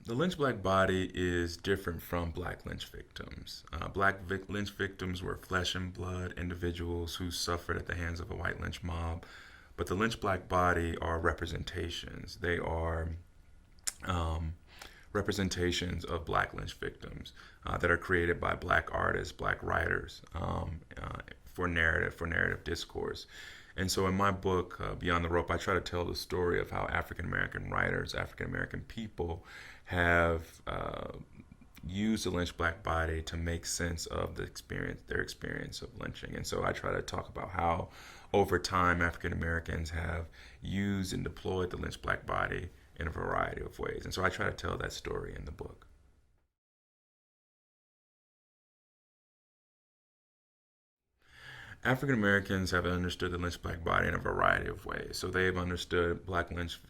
The Lynch Black Body is different from Black lynch victims. Lynch victims were flesh and blood individuals who suffered at the hands of a white lynch mob, but the Lynch Black Body are representations. They are um, representations of Black lynch victims that are created by Black artists, Black writers, for narrative discourse. And so in my book, Beyond the Rope, I try to tell the story of how African American writers, African American people have used the Lynch Black Body to make sense of their experience of lynching. And so I try to talk about how over time African Americans have used and deployed the Lynch Black Body in a variety of ways. And so I try to tell that story in the book. African Americans have understood the Lynch Black Body in a variety of ways. So they've understood Black lynch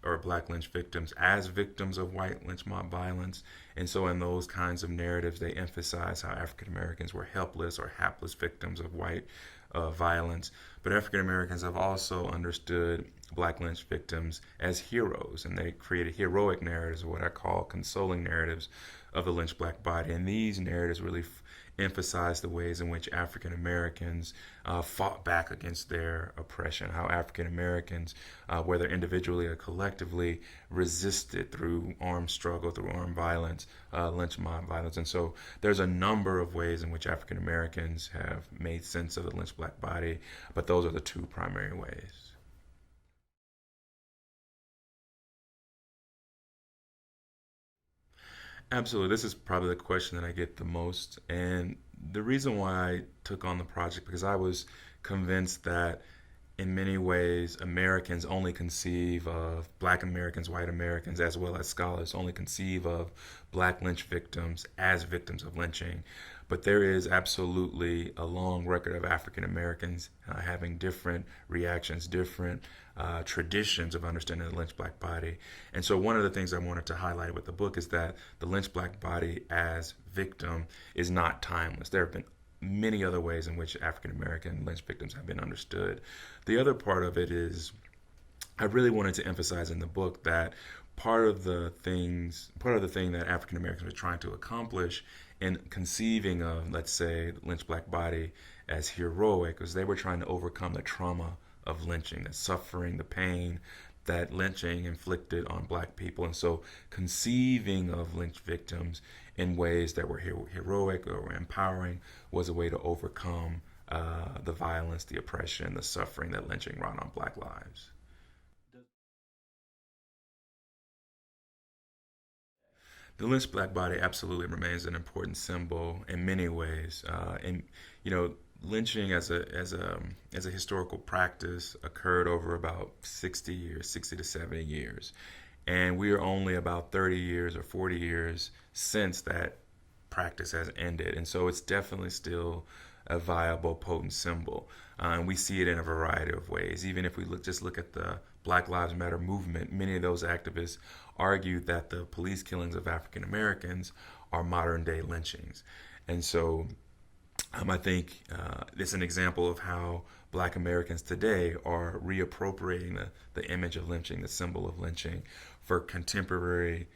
victims as victims of white lynch mob violence. And so in those kinds of narratives, they emphasize how African Americans were helpless or hapless victims of white violence. But African Americans have also understood Black lynch victims as heroes, and they created heroic narratives, or what I call consoling narratives, of the Lynch Black Body. And these narratives really emphasize the ways in which African Americans fought back against their oppression, how African Americans, whether individually or collectively, resisted through armed struggle, through armed violence, lynch mob violence. And so there's a number of ways in which African Americans have made sense of the Lynch Black Body, but those are the two primary ways. Absolutely. This is probably the question that I get the most. And the reason why I took on the project, because I was convinced that in many ways, Americans only conceive of Black Americans, white Americans, as well as scholars only conceive of Black lynch victims as victims of lynching. But there is absolutely a long record of African Americans having different reactions, different traditions of understanding the Lynch Black Body. And so one of the things I wanted to highlight with the book is that the Lynch Black Body as victim is not timeless. There have been many other ways in which African American lynch victims have been understood. The other part of it is I really wanted to emphasize in the book that part of the thing that African Americans were trying to accomplish in conceiving of, let's say, the Lynch Black Body as heroic was they were trying to overcome the trauma of lynching, the suffering, the pain that lynching inflicted on Black people. And so conceiving of lynch victims in ways that were heroic or empowering was a way to overcome the violence, the oppression, the suffering that lynching wrought on Black lives. The Lynch Black Body absolutely remains an important symbol in many ways. And you know, lynching as a historical practice occurred over about 60 years, 60 to 70 years, and we are only about 30 years or 40 years since that practice has ended. And so it's definitely still a viable, potent symbol. And we see it in a variety of ways. Even if we look at the Black Lives Matter movement, many of those activists argued that the police killings of African Americans are modern day lynchings. And so I think it's an example of how Black Americans today are reappropriating the image of lynching, the symbol of lynching, for contemporary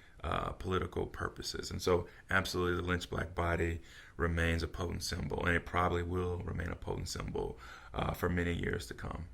political purposes. And so, absolutely, the Lynch Black Body remains a potent symbol, and it probably will remain a potent symbol for many years to come.